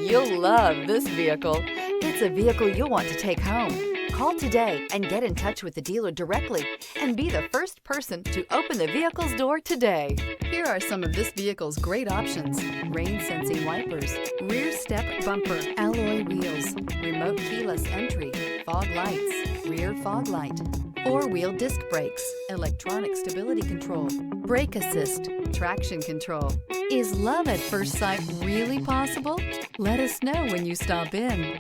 You'll love this vehicle. It's a vehicle you'll want to take home. Call today and get in touch with the dealer directly and be the first person to open the vehicle's door today. Here are some of this vehicle's great options: rain sensing wipers, rear step bumper, alloy wheels, remote keyless entry, fog lights, rear fog light, four-wheel disc brakes, electronic stability control, brake assist, traction control. Is love at first sight really possible? Let us know when you stop in.